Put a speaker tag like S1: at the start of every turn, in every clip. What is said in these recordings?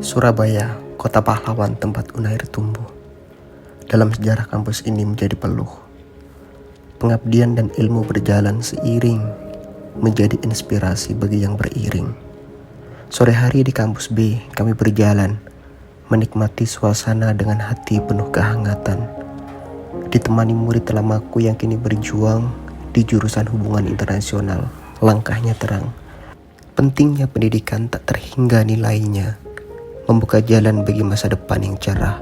S1: Surabaya, kota pahlawan tempat Unair tumbuh. Dalam sejarah kampus ini menjadi peluh. Pengabdian dan ilmu berjalan seiring, menjadi inspirasi bagi yang beriring. Sore hari di kampus B, kami berjalan, menikmati suasana dengan hati penuh kehangatan. Ditemani murid lamaku yang kini berjuang di jurusan hubungan internasional, langkahnya terang. Pentingnya pendidikan tak terhingga nilainya, membuka jalan bagi masa depan yang cerah.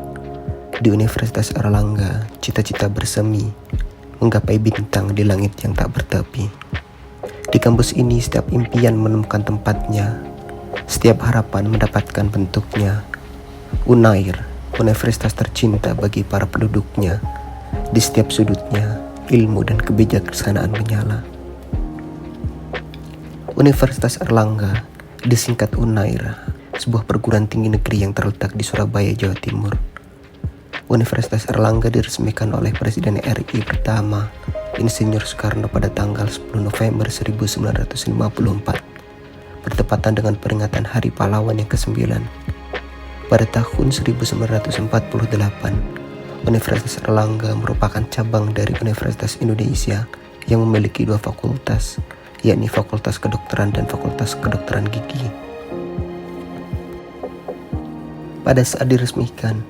S1: Di Universitas Airlangga, cita-cita bersemi, menggapai bintang di langit yang tak bertepi. Di kampus ini setiap impian menemukan tempatnya, setiap harapan mendapatkan bentuknya. Unair, universitas tercinta bagi para penduduknya. Di setiap sudutnya, ilmu dan kebijaksanaan menyala. Universitas Airlangga, disingkat Unair, sebuah perguruan tinggi negeri yang terletak di Surabaya, Jawa Timur. Universitas Airlangga diresmikan oleh Presiden RI pertama, Insinyur Soekarno pada tanggal 10 November 1954, bertepatan dengan peringatan Hari Pahlawan yang ke-9. Pada tahun 1948, Universitas Airlangga merupakan cabang dari Universitas Indonesia yang memiliki 2 fakultas, yakni Fakultas Kedokteran dan Fakultas Kedokteran Gigi. Pada saat diresmikan,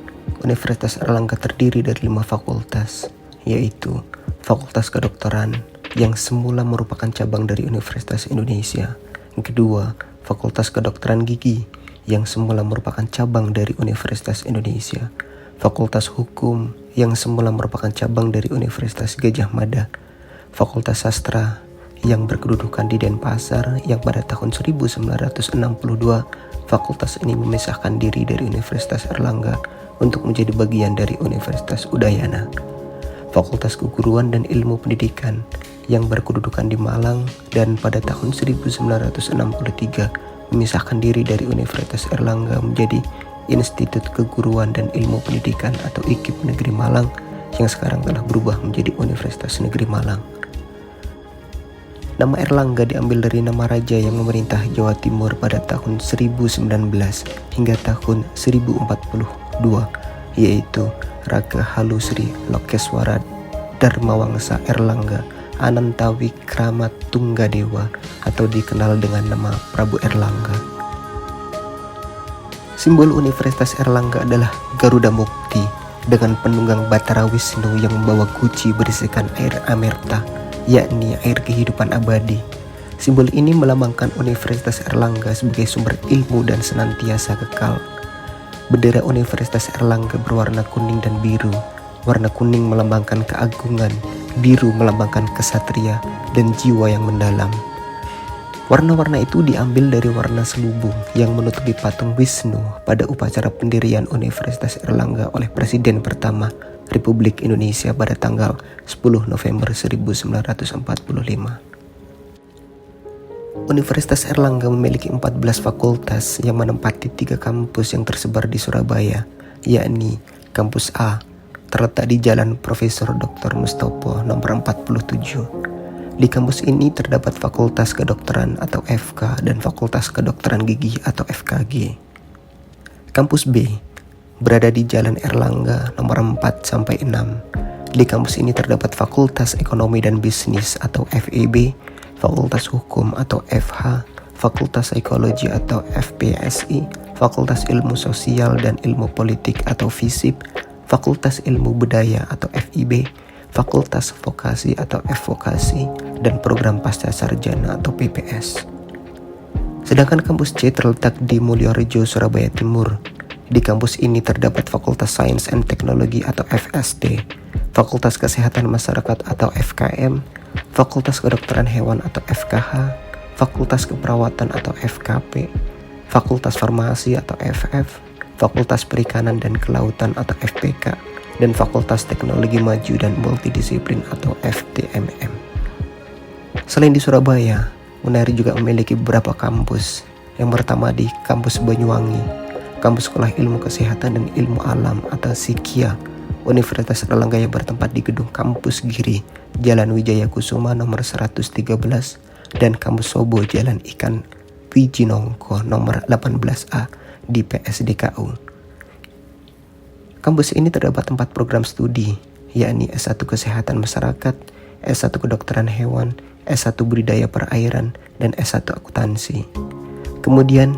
S1: Universitas Airlangga terdiri dari 5 fakultas, yaitu Fakultas Kedokteran yang semula merupakan cabang dari Universitas Indonesia. Yang kedua, Fakultas Kedokteran Gigi yang semula merupakan cabang dari Universitas Indonesia. Fakultas Hukum yang semula merupakan cabang dari Universitas Gadjah Mada. Fakultas Sastra yang berkedudukan di Denpasar yang pada tahun 1962 fakultas ini memisahkan diri dari Universitas Airlangga untuk menjadi bagian dari Universitas Udayana. Fakultas Keguruan dan Ilmu Pendidikan yang berkedudukan di Malang dan pada tahun 1963 memisahkan diri dari Universitas Airlangga menjadi Institut Keguruan dan Ilmu Pendidikan atau IKIP Negeri Malang yang sekarang telah berubah menjadi Universitas Negeri Malang. Nama Airlangga diambil dari nama raja yang memerintah Jawa Timur pada tahun 1019 hingga tahun 1042, yaitu Raga Halusri Lokeswara Dharmawangsa Airlangga Anantawikrama Tunggadewa atau dikenal dengan nama Prabu Airlangga. Simbol Universitas Airlangga adalah Garuda Mukti dengan penunggang Batara Wisnu yang membawa guci berisikan air amerta, yakni air kehidupan abadi. Simbol ini melambangkan Universitas Airlangga sebagai sumber ilmu dan senantiasa kekal. Bendera Universitas Airlangga berwarna kuning dan biru. Warna kuning melambangkan keagungan, biru melambangkan kesatria dan jiwa yang mendalam. Warna-warna itu diambil dari warna selubung yang menutupi patung Wisnu pada upacara pendirian Universitas Airlangga oleh Presiden pertama Republik Indonesia pada tanggal 10 November 1945. Universitas Airlangga memiliki 14 fakultas yang menempati 3 kampus yang tersebar di Surabaya, yakni Kampus A, terletak di Jalan Profesor Dr. Mustopo nomor 47. Di kampus ini terdapat Fakultas Kedokteran atau FK dan Fakultas Kedokteran Gigi atau FKG. Kampus B berada di Jalan Airlangga nomor 4-6. Di kampus ini terdapat Fakultas Ekonomi dan Bisnis atau FEB, Fakultas Hukum atau FH, Fakultas Psikologi atau FPSI, Fakultas Ilmu Sosial dan Ilmu Politik atau FISIP, Fakultas Ilmu Budaya atau FIB, Fakultas Vokasi atau FVokasi, dan Program Pasca Sarjana atau PPS. Sedangkan kampus C terletak di Mulyorejo, Surabaya Timur. Di kampus ini terdapat Fakultas Sains and Teknologi atau FST, Fakultas Kesehatan Masyarakat atau FKM, Fakultas Kedokteran Hewan atau FKH, Fakultas Keperawatan atau FKP, Fakultas Farmasi atau FF, Fakultas Perikanan dan Kelautan atau FPK, dan Fakultas Teknologi Maju dan Multidisiplin atau FTMM. Selain di Surabaya, Unair juga memiliki beberapa kampus. Yang pertama di Kampus Banyuwangi, Kampus Sekolah Ilmu Kesehatan dan Ilmu Alam atau SIKIA. Universitas Airlangga yang bertempat di Gedung Kampus Giri, Jalan Wijaya Kusuma nomor 113, dan Kampus Sobo Jalan Ikan Wijinongko nomor 18A di PSDKU. Kampus ini terdapat 4 program studi, yakni S1 Kesehatan Masyarakat, S1 Kedokteran Hewan, S1 Budidaya Perairan, dan S1 Akuntansi. Kemudian,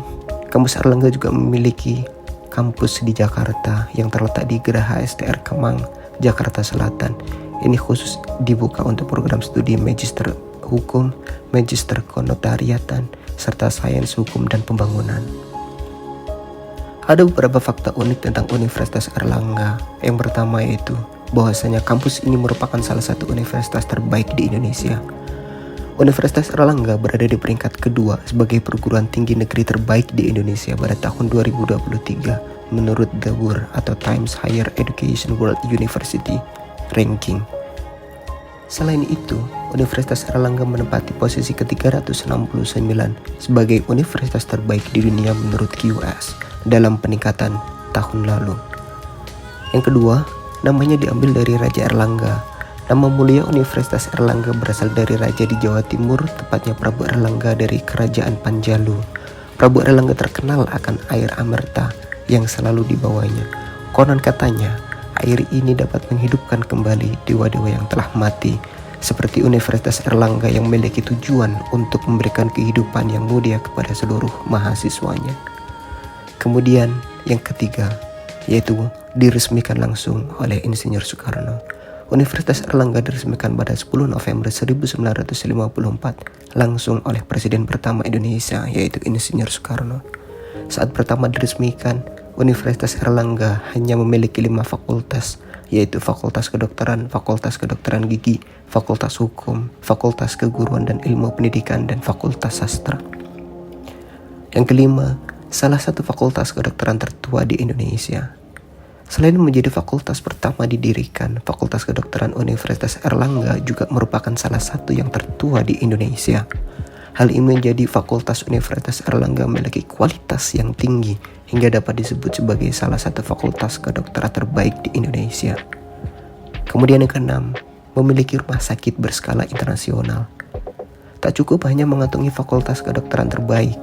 S1: kampus Erlangga juga memiliki kampus di Jakarta yang terletak di Geraha STR Kemang, Jakarta Selatan. Ini khusus dibuka untuk program studi Magister Hukum, Magister Kenotariatan, serta Sains Hukum dan Pembangunan. Ada beberapa fakta unik tentang Universitas Erlangga. Yang pertama yaitu bahwasanya kampus ini merupakan salah satu universitas terbaik di Indonesia. Universitas Erlangga berada di peringkat kedua sebagai perguruan tinggi negeri terbaik di Indonesia pada tahun 2023 menurut The World atau Times Higher Education World University Ranking. Selain itu, Universitas Erlangga menempati posisi ke-369 sebagai universitas terbaik di dunia menurut QS dalam peningkatan tahun lalu. Yang kedua, namanya diambil dari Raja Erlangga. Nama mulia Universitas Erlangga berasal dari raja di Jawa Timur, tepatnya Prabu Erlangga dari Kerajaan Panjalu. Prabu Erlangga terkenal akan air amerta yang selalu dibawanya. Konon katanya, air ini dapat menghidupkan kembali dewa-dewa yang telah mati, seperti Universitas Erlangga yang memiliki tujuan untuk memberikan kehidupan yang mulia kepada seluruh mahasiswanya. Kemudian yang ketiga, yaitu diresmikan langsung oleh Insinyur Soekarno. Universitas Erlangga diresmikan pada 10 November 1954 langsung oleh Presiden pertama Indonesia, yaitu Insinyur Soekarno. Saat pertama diresmikan, Universitas Erlangga hanya memiliki 5 fakultas, yaitu Fakultas Kedokteran, Fakultas Kedokteran Gigi, Fakultas Hukum, Fakultas Keguruan dan Ilmu Pendidikan, dan Fakultas Sastra. Yang kelima, salah satu fakultas kedokteran tertua di Indonesia. Selain menjadi fakultas pertama didirikan, Fakultas Kedokteran Universitas Erlangga juga merupakan salah satu yang tertua di Indonesia. Hal ini menjadi Fakultas Universitas Erlangga memiliki kualitas yang tinggi hingga dapat disebut sebagai salah satu fakultas kedokteran terbaik di Indonesia. Kemudian yang keenam, memiliki rumah sakit berskala internasional. Tak cukup hanya mengantongi fakultas kedokteran terbaik,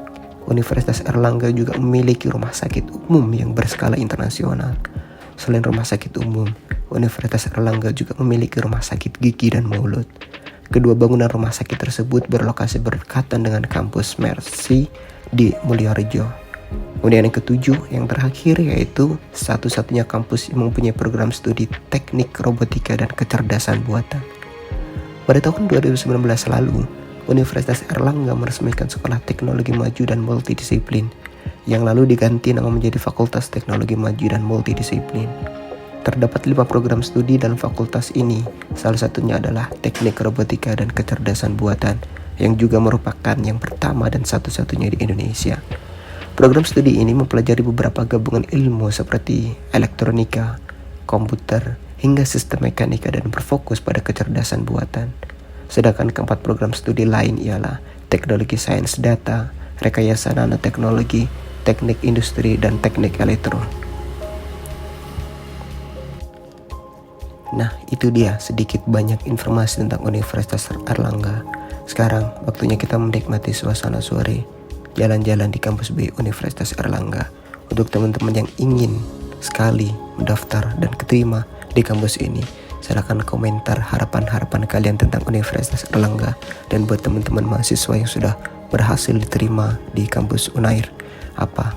S1: Universitas Erlangga juga memiliki rumah sakit umum yang berskala internasional. Selain rumah sakit umum, Universitas Erlangga juga memiliki rumah sakit gigi dan mulut. Kedua bangunan rumah sakit tersebut berlokasi berdekatan dengan kampus Mercy di Mulyorejo. Kemudian yang ketujuh, yang terakhir, yaitu satu-satunya kampus yang mempunyai program studi teknik robotika dan kecerdasan buatan. Pada tahun 2019 lalu, Universitas Erlangga meresmikan Sekolah Teknologi Maju dan Multidisiplin, yang lalu diganti nama menjadi Fakultas Teknologi Maju dan Multidisiplin. Terdapat 5 program studi dalam fakultas ini, salah satunya adalah Teknik Robotika dan Kecerdasan Buatan, yang juga merupakan yang pertama dan satu-satunya di Indonesia. Program studi ini mempelajari beberapa gabungan ilmu seperti elektronika, komputer, hingga sistem mekanika dan berfokus pada kecerdasan buatan. Sedangkan keempat program studi lain ialah Teknologi Sains Data, Rekayasa Nanoteknologi, Teknik Industri, dan Teknik Elektro. Nah, itu dia sedikit banyak informasi tentang Universitas Erlangga. Sekarang waktunya kita menikmati suasana sore, jalan-jalan di kampus B Universitas Erlangga. Untuk teman-teman yang ingin sekali mendaftar dan keterima di kampus ini, silakan komentar harapan-harapan kalian tentang Universitas Erlangga. Dan buat teman-teman mahasiswa yang sudah berhasil diterima di kampus Unair, apa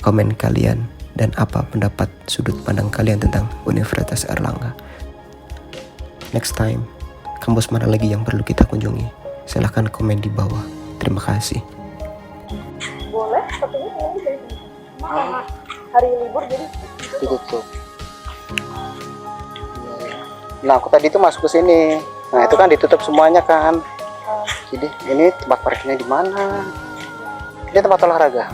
S1: komen kalian dan apa pendapat sudut pandang kalian tentang Universitas Erlangga? Next time, kampus mana lagi yang perlu kita kunjungi? Silahkan komen di bawah. Terima kasih.
S2: Boleh, tapi ini dari hari libur jadi
S3: ditutup. Nah, aku tadi tuh masuk ke sini. Nah, itu kan ditutup semuanya kan. Jadi ini tempat parkirnya di mana? Ini tempat olahraga.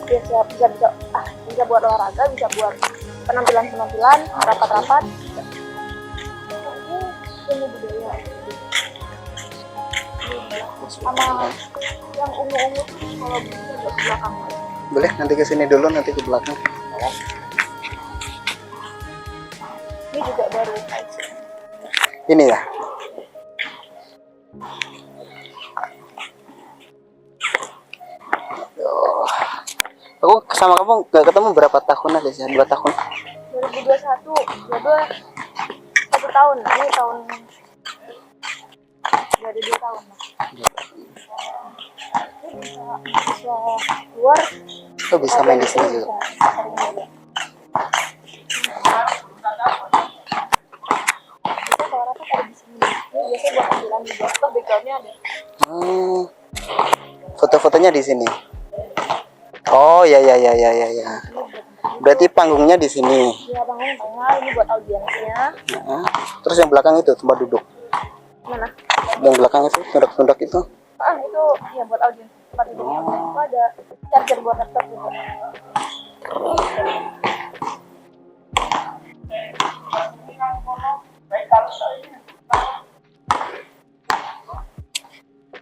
S2: bisa buat olahraga, bisa buat penampilan, rapat-rapat. Ini budaya. Sama yang ungu-ungu kalau bisa buat ke belakang.
S3: Boleh nanti ke sini dulu, nanti ke belakang.
S2: Boleh. Ini juga baru.
S3: Ini ya. Aku sama kamu gak ketemu berapa tahun aja sih? 2 tahun.
S2: 2021 jadi 1 tahun, ini tahun dari 2 tahun lah. Ini bisa keluar.
S3: Kok bisa main di sini juga?
S2: Sering juga. Bisa kalau rata ada di sini. Ini biasanya buat ambilan juga. Toh backgroundnya ada.
S3: Foto-fotonya di sini. Oh ya ya ya ya ya ya. Berarti panggungnya di sini.
S2: Iya bangun tengah, ini buat audiensnya.
S3: Nah, terus yang belakang itu tempat duduk.
S2: Mana?
S3: Yang belakang itu tundak-tundak itu.
S2: Itu ya buat audiens. Tempat duduknya. Itu ada charger buat laptop juga.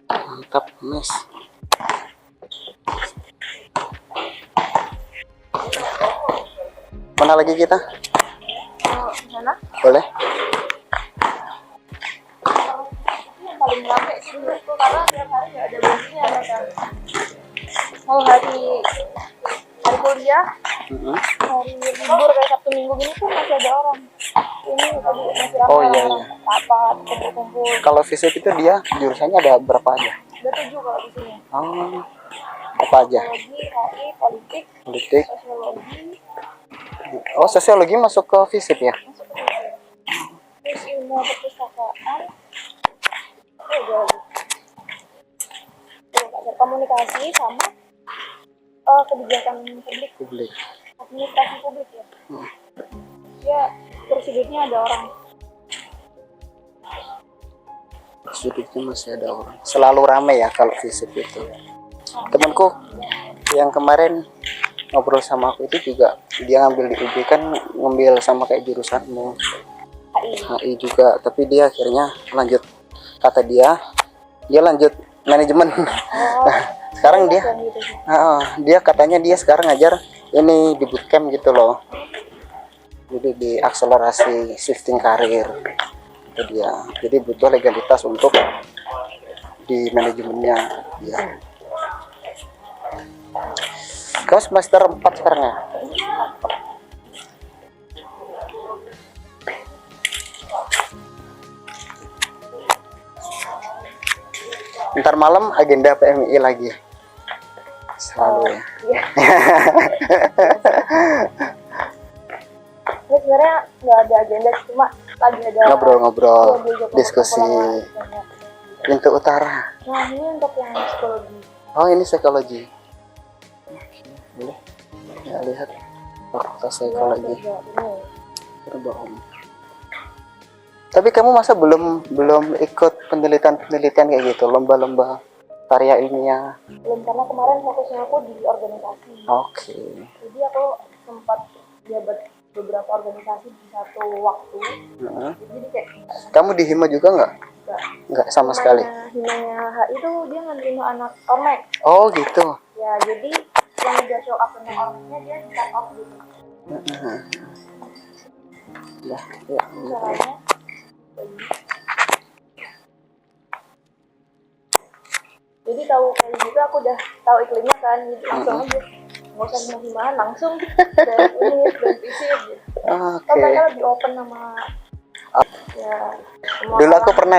S3: Mantap, Mas. Mana lagi kita?
S2: Di sana?
S3: Boleh?
S2: Yang paling rame sih itu karena tiap hari nggak ada bosnya kan. Mau hari kuliah, hari libur kayak Sabtu Minggu gini tuh masih ada orang. Ini tadi masih ramai
S3: Oh, iya,
S2: orang rapat, kumpul-kumpul.
S3: Kalau fisik itu dia jurusannya ada berapa aja?
S2: Ada 7 kalau di sini.
S3: Oh, apa aja?
S2: Sosiologi, HI, politik,
S3: Politik.
S2: sosiologi,
S3: Oh, sosiologi masuk ke fisik ya?
S2: masuk ke sini. Terus ilmu perpustakaan, ada lagi. Ada komunikasi sama kebijakan publik,
S3: Publik.
S2: administrasi publik ya. Ya prosedurnya ada orang.
S3: Sudutnya masih ada orang. Selalu ramai ya kalau fisik itu. Temanku yang kemarin ngobrol sama aku itu juga dia ngambil di UB kan, ngambil sama kayak jurusanmu HI juga, tapi dia akhirnya lanjut, kata dia lanjut manajemen. Sekarang dia
S2: Gitu sih.
S3: dia katanya dia sekarang ngajar ini di bootcamp gitu loh, jadi di akselerasi shifting karir itu dia, jadi butuh legalitas untuk di manajemennya ya. Kamu semester 4 sekarang ya? Ntar malam agenda PMI lagi selalu ya.
S2: Iya. Ini sebenarnya nggak ada agenda, cuma lagi ada
S3: Ngobrol-ngobrol,
S2: Iya,
S3: diskusi. Pintu utara.
S2: Nah ini untuk yang psikologi.
S3: Oh, ini psikologi. Boleh ya, lihat fakultas psikologi.
S2: Ya, ini.
S3: Coba Om. Tapi kamu masa belum ikut penelitian kayak gitu, lomba-lomba karya ilmiah?
S2: Belum, karena kemarin fokusnya aku di organisasi.
S3: Oke.
S2: Jadi aku sempat jabat beberapa organisasi di satu waktu. Jadi kayak
S3: Kamu di Hima juga nggak? Nggak sama sekali.
S2: Himanya HI itu dia menerima anak ormek.
S3: Oh gitu.
S2: Ya jadi yang udah show up dengan ormeknya dia di cut off gitu.
S3: Ya.
S2: Caranya jadi tahu kayak gitu aku udah tahu iklimnya kan, jadi langsung aja nggak usah hima-himaan, langsung dan ini dan visip gitu.
S3: Oke.
S2: Mereka lebih open sama ya semua
S3: Dulu aku
S2: orang.
S3: pernah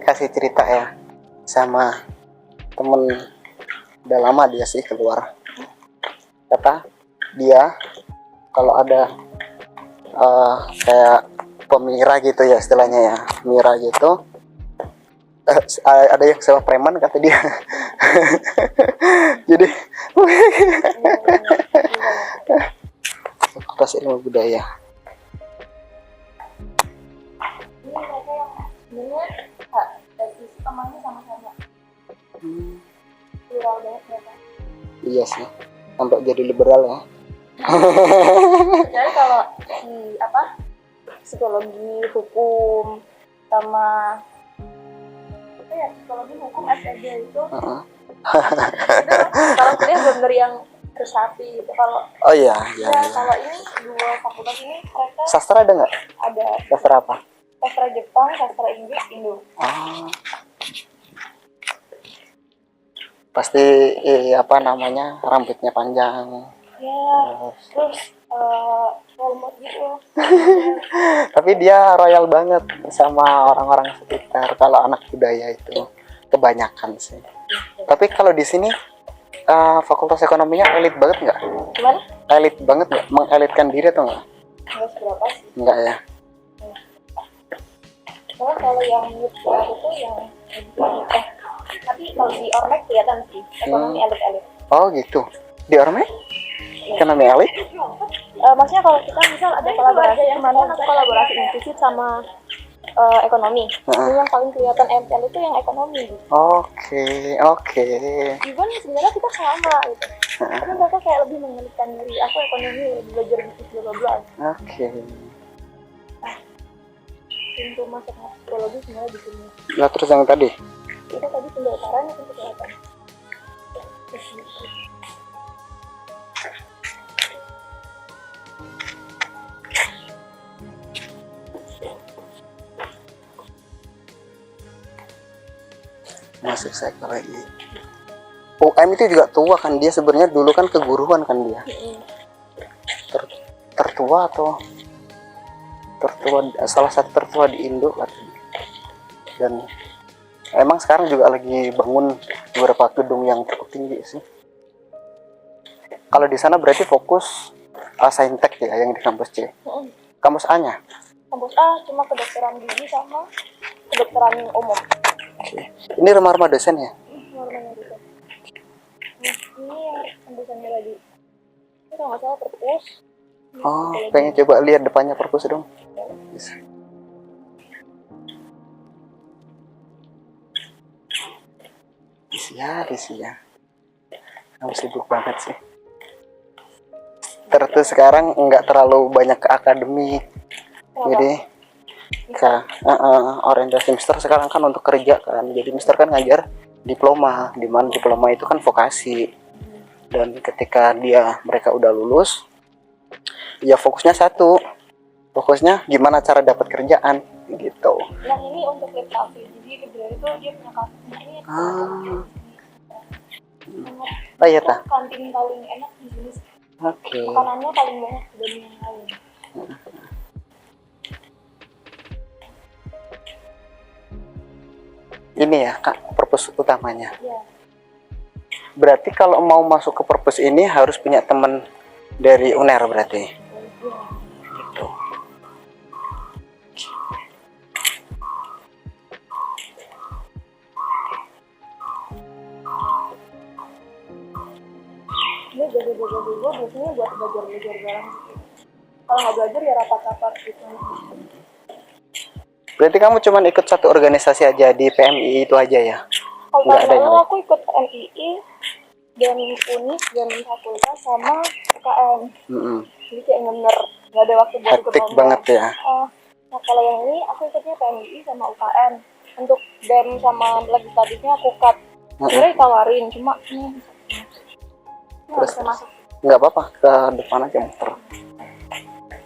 S3: kasih cerita ya sama temen, udah lama dia sih keluar. Kata dia kalau ada kayak pemira gitu ya istilahnya ya, mira gitu, ada yang sewa preman kata dia. Jadi Fakultas Ilmu Budaya.
S2: Ini mereka yang sebenarnya dari sisi temannya sama-sama plural banget mereka.
S3: Iya sih, sampai jadi liberal ya.
S2: Jadi kalau di psikologi, hukum, sama psikologi, hukum, SPG itu kalau kuliah benar-benar yang bersapi gitu. Kalau
S3: Oh iya, iya.
S2: kalau ini dua fakultas ini mereka
S3: Sastra ada nggak?
S2: ada
S3: Sastra apa?
S2: sastra Jepang, sastra Inggris, Indo.
S3: Pasti apa namanya, rambutnya panjang.
S2: Ya, terus role model gitu.
S3: Tapi dia royal banget sama orang-orang sekitar. Kalau anak budaya itu kebanyakan sih. Tapi kalau di sini fakultas ekonominya elit banget nggak?
S2: Gimana?
S3: Elit banget nggak? Mengelitkan diri atau nggak?
S2: Nggak seberapa sih.
S3: Nggak ya?
S2: Soalnya kalau yang menurut aku tuh yang tapi kalau di Ormek kelihatan sih ekonomi elit-elit.
S3: Oh gitu. Di Orme? Ekonomi elit?
S2: Maksudnya kalau kita misal ada kolaborasi kemarin aku kolaborasi institut sama ekonomi. Ini yang paling kelihatan elit-elit itu yang ekonomi. Gitu.
S3: Oke.
S2: Even sebenarnya kita sama gitu. Tapi mereka kayak lebih mengelitkan diri. Aku ekonomi belajar bisnis bla bla.
S3: Oke.
S2: Pintu masuk psikologi sebenarnya di sini.
S3: Nah terus yang tadi?
S2: Itu tadi pendaftarannya pintu kelihatan.
S3: Masuk psikologi. UM itu juga tua kan, dia sebenarnya dulu kan keguruan kan dia. Tertua atau tertua, salah satu tertua di Indo katanya. Dan emang sekarang juga lagi bangun beberapa gedung yang cukup tinggi sih. Kalau di sana berarti fokus saintek ya yang di kampus C. Kampus A-nya?
S2: Kampus A cuma kedokteran gigi sama kedokteran umum.
S3: Oke. Ini rumah-rumah dosen ya?
S2: Rumah-rumahnya gitu. Ini yang tembusannya tadi. Ini kalau nggak salah perpus.
S3: Oh, pengen coba lihat depannya perpus dong. Bisa. Isi ya. Aku sibuk banget sih. Terus sekarang nggak terlalu banyak ke akademik. Jadi orientasi Mister sekarang kan untuk kerja kan. Jadi Mister kan ngajar diploma, di mana diploma itu kan vokasi. Dan ketika mereka udah lulus, ya fokusnya satu. Fokusnya gimana cara dapat kerjaan gitu.
S2: Nah ini untuk lab cafe. Jadi Februari itu dia punya cafe sendiri.
S3: Oh iya ta.
S2: Kantin paling enak di sini.
S3: Oke.
S2: Makanannya paling banyak dibanding yang lain.
S3: Ini ya Kak, purpose utamanya.
S2: Ya.
S3: Berarti kalau mau masuk ke purpose ini harus punya teman dari UNER berarti. Gitu.
S2: Ini jaga-jaga gue biasanya buat belajar bareng. Kalau nggak belajar ya rapat-rapat gitu.
S3: Berarti kamu cuma ikut satu organisasi aja di PMI itu aja ya?
S2: Kalau
S3: Nggak ada
S2: tahun
S3: yang
S2: lalu
S3: lain?
S2: aku ikut MII dan UNIS dan fakultas sama UKM. Jadi kayak bener nggak ada waktu buat ikut
S3: Hektik
S2: lomba.
S3: banget ya.
S2: Nah kalau yang ini aku ikutnya PMI sama UKM. Untuk BEM sama legislatifnya aku cut. Sebenarnya ditawarin cuma nggak bisa masuk.
S3: Nggak apa-apa, ke depan aja muter.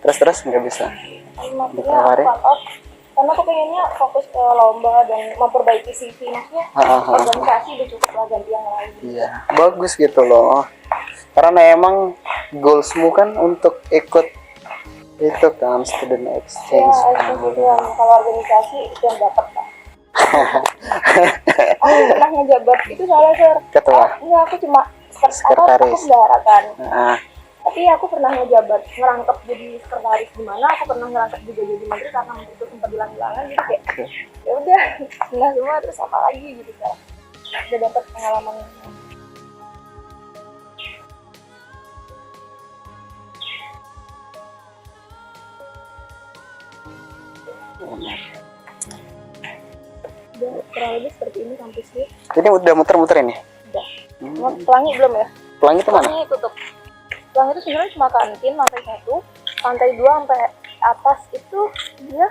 S3: Terus nggak bisa.
S2: Maksudnya
S3: Ditawarin?
S2: cut off karena aku pengennya fokus ke lomba dan memperbaiki CV. Maksudnya organisasi udah cukup lah, ganti yang lain.
S3: Iya, bagus gitu loh. Karena emang goalsmu kan untuk ikut itu kan student exchange.
S2: Ya, itu yang kalau organisasi itu yang dapat lah. Aku pernah ngejabat itu soalnya Sir.
S3: Ketua.
S2: Enggak, aku cuma
S3: Sekretaris.
S2: Aku bendahara kan.
S3: Nah,
S2: Tapi aku pernah ngejabat, ngerangkep jadi sekretaris di mana, aku pernah ngerangkep juga jadi menteri karena menteri itu sempat bilang-bilangan gitu kayak ya udah pindah semua terus apa lagi gitu kan. Udah dapat pengalaman. Udah kurang lebih seperti ini kampusnya.
S3: ini udah muter-muter ini.
S2: Udah. Pelangi belum ya?
S3: Pelangi itu mana?
S2: Pelangi tutup. Pelangi itu sebenarnya cuma kantin lantai 1, lantai 2 sampai atas itu dia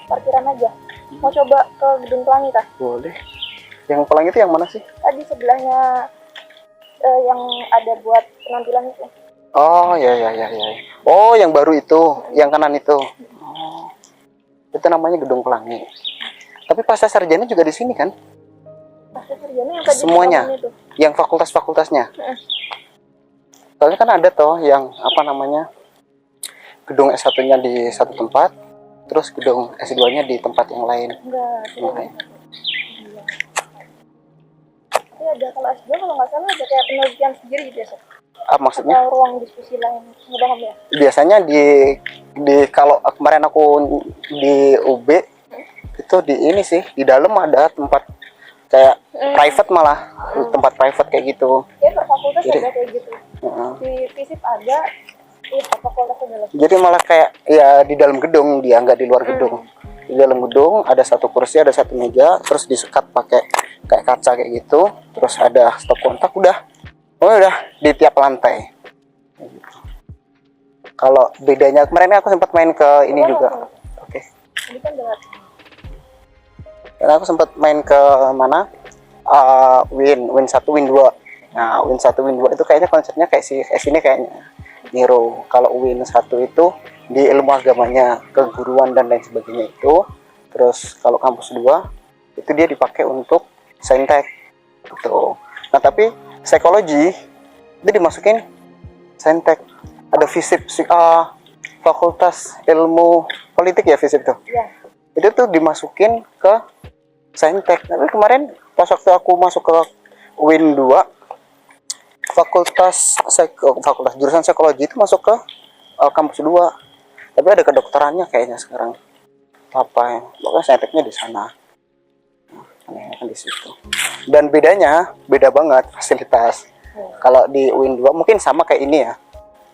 S2: parkiran aja. Mau coba ke gedung Pelangi kah?
S3: Boleh. Yang pelangi itu yang mana sih?
S2: Tadi sebelahnya yang ada buat penampilan itu.
S3: Oh ya. Oh yang baru itu, yang kanan itu. Oh, itu namanya Gedung Pelangi. Tapi pasca sarjana juga di sini kan?
S2: Pasca sarjana yang tadi
S3: Semuanya?
S2: di itu.
S3: Yang fakultas-fakultasnya? Soalnya kan ada toh yang apa namanya, gedung S1-nya di satu tempat, terus gedung S2-nya di tempat yang lain.
S2: Enggak, tidak
S3: Oke.
S2: ada. Iya. Tapi ada kalau S2 kalau nggak salah ada kayak penelitian sendiri gitu ya, Sob?
S3: Maksudnya?
S2: Atau ruang diskusi lain, nggak paham ya?
S3: Biasanya di kalau kemarin aku di UB itu di ini sih, di dalam ada tempat kayak private, malah tempat private kayak gitu.
S2: Ya per fakultas
S3: Jadi,
S2: ada kayak gitu. Di FISIP ada, di fakultas ada lagi.
S3: jadi malah kayak ya di dalam gedung, dia nggak di luar gedung. Di dalam gedung ada satu kursi, ada satu meja, terus disekat pakai kayak kaca kayak gitu, terus ada stop kontak, udah di tiap lantai. Kayak gitu. Kalau bedanya kemarin aku sempat main ke ini juga. Oke.
S2: Ini kan dekat.
S3: Dan aku sempat main ke mana? Win 1, Win 2. Nah, Win 1, Win 2 itu kayaknya konsepnya kayak sini kayaknya. Niro. Kalau Win 1 itu di ilmu agamanya, keguruan dan lain sebagainya itu. Terus kalau kampus 2 itu dia dipakai untuk saintek gitu. Nah, tapi psikologi itu dimasukin saintek. Ada FISIP, fakultas ilmu politik ya FISIP tuh.
S2: Iya.
S3: Itu tuh dimasukin ke saintek. Tapi kemarin pas waktu aku masuk ke Win 2, fakultas jurusan psikologi itu masuk ke kampus 2. Tapi ada kedokterannya kayaknya sekarang. Apa ya? Pokoknya sainteknya di sana. Anehnya kan di situ. Dan beda banget fasilitas. Kalau di Win 2 mungkin sama kayak ini ya.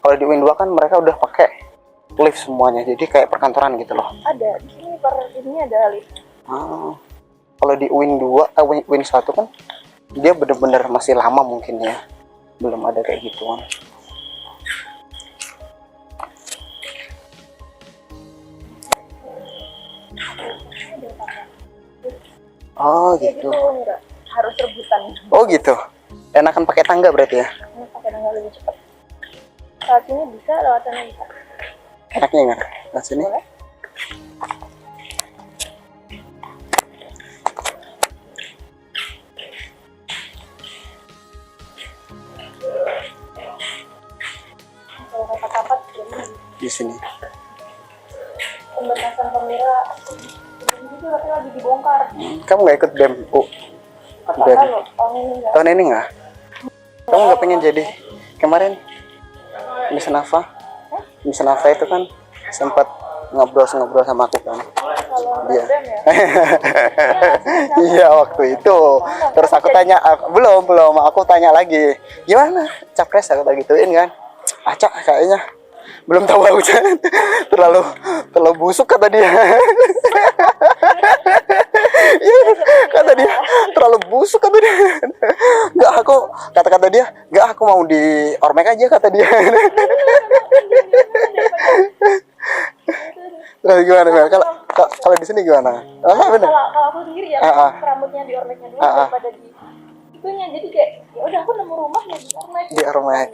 S3: Kalau di Win 2 kan mereka udah pakai lift semuanya. Jadi kayak perkantoran gitu loh.
S2: Ada, di sini per ini ada lift.
S3: Kalau di Win 2, Win 1 kan dia bener-bener masih lama mungkin ya. Belum ada kayak gituan. Oh
S2: Kayak
S3: gitu.
S2: gitu enggak harus rebutan.
S3: Oh gitu. Enakan pakai tangga berarti ya?
S2: Ini pakai tangga lebih cepat. Saat ini bisa, lewat sana bisa.
S3: Enaknya nggak? Nah sini.
S2: Boleh? Kalau kata-kata jadi
S3: Di sini.
S2: pembebasan kamera itu tapi lagi dibongkar.
S3: Kamu nggak ikut BEM?
S2: Katakan loh, tahun ini enggak.
S3: Tahun ini nggak? Kamu nggak pengen jadi? Kemarin Miss Nafa itu kan sempat ngobrol sama aku kan.
S2: Kalau
S3: Dia.
S2: BEM ya.
S3: Iya waktu itu. Terus aku tanya, belum. Aku tanya lagi, gimana capres? Aku tanya gituin kan. Acak kayaknya belum tahu aku terlalu busuk kata dia. Iya kata dia terlalu busuk kata dia. Nggak aku kata dia nggak, aku mau di Ormek aja kata dia. Terus gimana Mel? Kalau di sini gimana? Bener.
S2: Kalau aku sendiri ya, rambutnya di Ormeknya dulu daripada di itunya. Jadi kayak ya udah aku nemu rumah ya di Ormek.
S3: Di Ormek.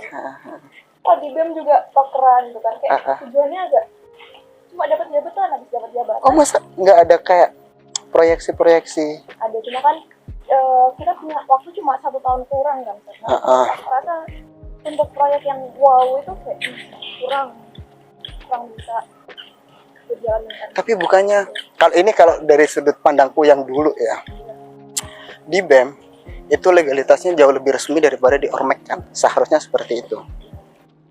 S2: Oh di BEM juga tokeran gitu kan, kayak tujuannya agak cuma dapat jabatan, habis dapat jabatan.
S3: Oh masa nggak ada kayak proyeksi?
S2: Ada, cuma kan kita punya waktu cuma 1 tahun kurang kan. Aku rasa untuk proyek yang wow itu kayak kurang bisa berjalan dengan.
S3: Tapi bukannya kalau dari sudut pandangku yang dulu ya, di BEM itu legalitasnya jauh lebih resmi daripada di Ormek kan, seharusnya seperti itu.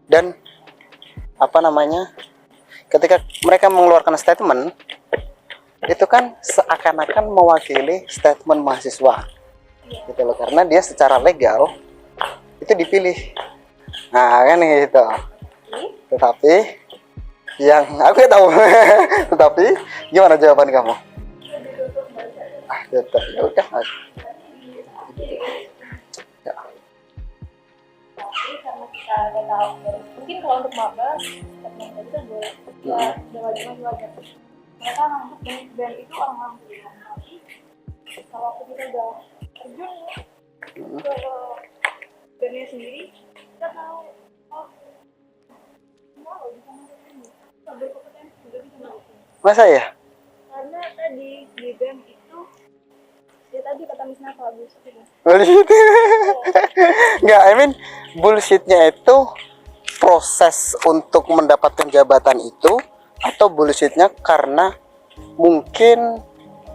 S3: Dan apa namanya, ketika mereka mengeluarkan statement itu kan seakan-akan mewakili statement mahasiswa gitu loh, karena dia secara legal itu dipilih. Nah kan gitu. Tetapi yang aku ya tahu tetapi gimana jawaban kamu? Tetap ya udah. Ya.
S2: Tapi karena kita nggak tahu, mungkin kalau untuk maba statement itu boleh ya, udah wajar. Mereka nganggap BEM itu orang-orang pilihan, tapi kalau kita udah terjun ke BEM-nya sendiri, kita tahu wow, bisa masuk ini, berkompetensi, udah bisa masuk.
S3: Masa ya?
S2: Karena tadi di BEM itu Ya tadi kata Miss Nafa bullshit itu.
S3: Bullshit. Nggak, I mean bullshitnya itu proses untuk mendapatkan jabatan itu, atau bullshitnya karena mungkin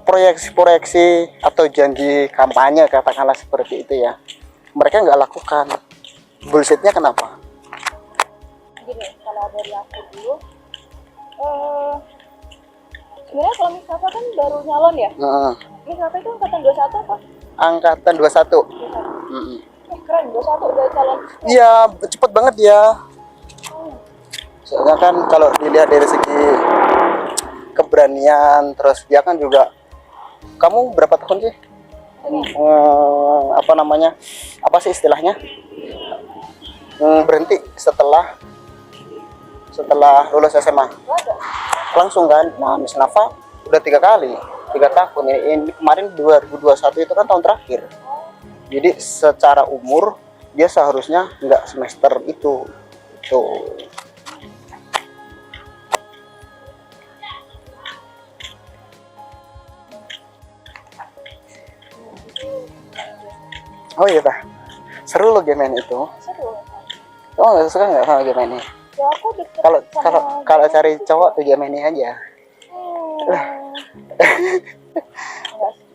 S3: proyeksi-proyeksi atau janji kampanye katakanlah seperti itu ya, mereka nggak lakukan. Bullshitnya kenapa?
S2: Gini, kalau dari aku dulu, sebenarnya kalau Miss Nafa kan baru nyalon ya. Miss Nafa itu angkatan 21 apa?
S3: Angkatan 21.
S2: 21. Keren, 21 udah calon.
S3: Iya, cepet banget ya. Soalnya kan kalau dilihat dari segi keberanian, terus dia kan juga, kamu berapa tahun sih? Apa namanya? Apa sih istilahnya? Berhenti setelah lulus SMA. Langsung kan? Nah, Miss Nafa udah 3 tahun. Ini kemarin 2021 itu kan tahun terakhir. Jadi secara umur dia seharusnya nggak semester itu. Tuh. Oh iya Tah, seru loh game itu.
S2: Seru.
S3: Oh nggak suka nggak sama game ini?
S2: Ya aku deket
S3: Kalau cari cowok tuh game ini aja.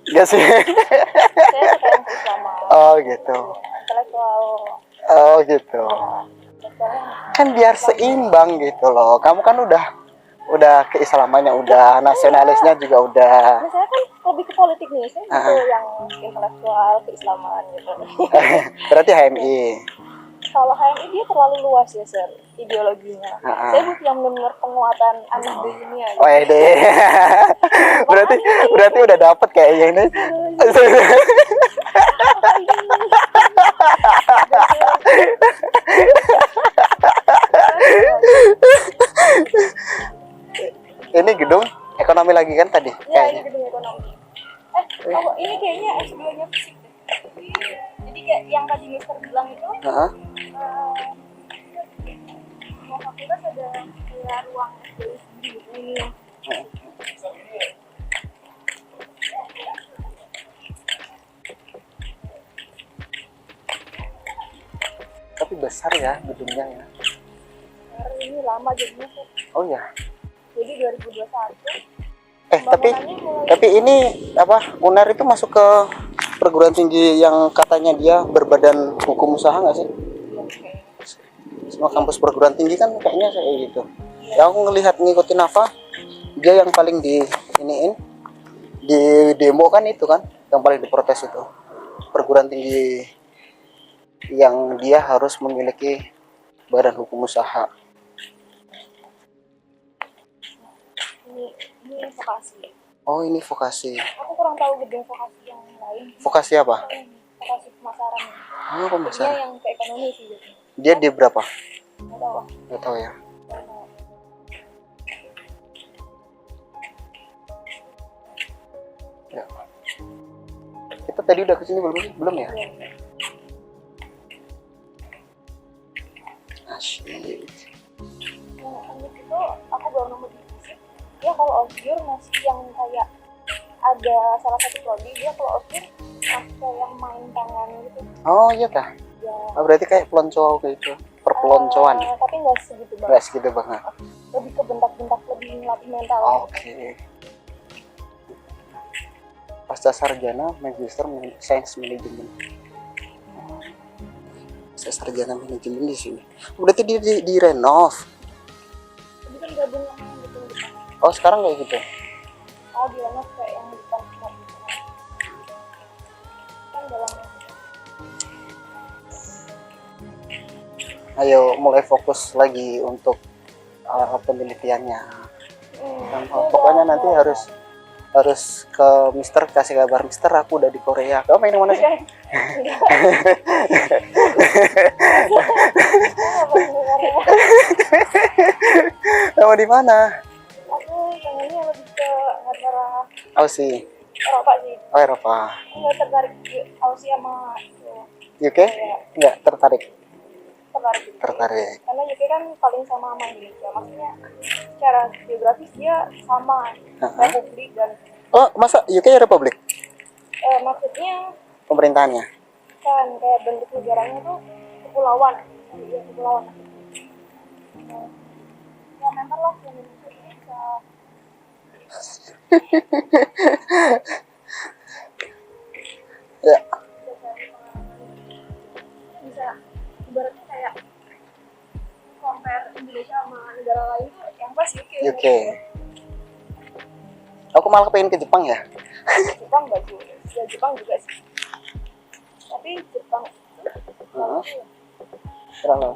S3: Enggak sih.
S2: Saya suka yang keislaman.
S3: Oh gitu.
S2: Intelektual.
S3: Oh gitu. Kan biar seimbang gitu loh. Kamu kan udah keislamannya, udah nasionalisnya juga udah.
S2: Nah, saya kan lebih ke politik nih, saya gitu yang intelektual, keislaman gitu.
S3: Berarti HMI.
S2: Kalau HMI dia terlalu luas ya, Sir, ideologinya. Saya butuh yang benar penguatan aneh di dunia. Gitu.
S3: Oh deh. berarti udah dapet kayaknya ini. Ini gedung ekonomi lagi kan tadi?
S2: Ya, ini gedung ekonomi. Ini kayaknya S2-nya fisik deh. Jadi kayak yang tadi Mister bilang itu, mau fakultas ada kayak ruang S2 sendiri ini.
S3: Tapi besar ya gedungnya ya.
S2: Hari ini lama jadinya sih.
S3: Oh ya.
S2: Jadi 2021.
S3: Tapi ini apa? UNER itu masuk ke perguruan tinggi yang katanya dia berbadan hukum usaha nggak sih? Semua kampus perguruan tinggi kan kayaknya kayak gitu. Ya aku ngikutin Nafa, dia yang paling di demo kan itu kan, yang paling diprotes itu perguruan tinggi yang dia harus memiliki badan hukum usaha.
S2: Ini vokasi.
S3: Oh ini vokasi.
S2: Aku kurang tahu gedung vokasi yang lain.
S3: Vokasi apa?
S2: Vokasi pemasaran.
S3: Oh pemasaran.
S2: Dia yang ke ekonomi sih gitu.
S3: Dia di berapa?
S2: Nggak tahu.
S3: Nggak tahu ya. Ya. Kita tadi udah kesini belum ya? Asyik.
S2: Lanjut itu aku baru nemu di fisik. Dia kalau osjur masih yang kayak ada salah satu prodi, dia kalau osjur masih yang main tangan gitu.
S3: Oh iya Tah.
S2: Ya.
S3: Oh, berarti kayak pelonco kayak itu, perpeloncoan.
S2: Tapi nggak segitu banget.
S3: Nggak segitu banget.
S2: Lebih ke bentak-bentak, lebih ngelatih mental.
S3: Oke. Pasca sarjana magister sains manajemen. Pasca sarjana manajemen di sini. Berarti dia di renov.
S2: Jadi kan gabung sama yang gitu depan.
S3: Oh sekarang kayak gitu.
S2: Oh di mana kayak yang depan gitu. Kan dalam.
S3: Ayo mulai fokus lagi untuk penelitiannya. Pokoknya nanti harus ke Mister, kasih kabar Mister aku udah di Korea. Kamu main mana sih? Kamu di mana?
S2: Aku pengennya lebih ke antara
S3: Aussie.
S2: Eropa sih.
S3: Oh Eropa.
S2: Aku nggak tertarik di Aussie sama
S3: UK? Nggak tertarik.
S2: Tertarik. Karena UK kan paling sama Indonesia. Maksudnya secara geografis dia sama Republik dan
S3: Oh masa UK Republik?
S2: Maksudnya
S3: Pemerintahannya.
S2: kan kayak bentuk negaranya tuh kepulauan. Iya, kepulauan. Ya memang lah yang bisa
S3: Ya,
S2: bisa ibaratnya kayak compare Indonesia sama negara lain tuh yang pas UK.
S3: UK. Aku malah pengen ke Jepang ya.
S2: Jepang bagus, ya Jepang juga sih. Tapi Jepang
S3: Heeh. Terlalu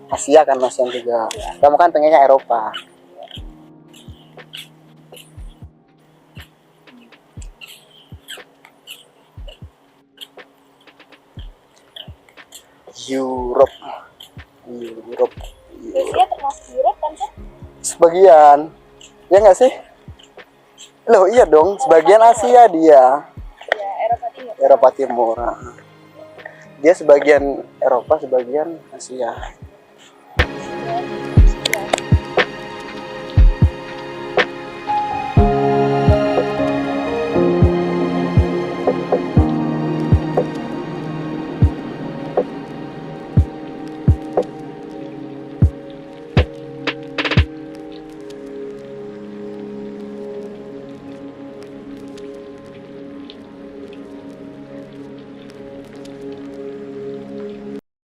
S3: Asia kan Mas yang juga. Kamu kan pengennya Eropa. Europe. Europe.
S2: Asia termasuk Europe kan sih?
S3: Sebagian. Ya nggak sih? Loh iya dong, sebagian Asia dia.
S2: Ya Eropa Timur.
S3: Eropa Timur. Dia sebagian Eropa, sebagian Asia.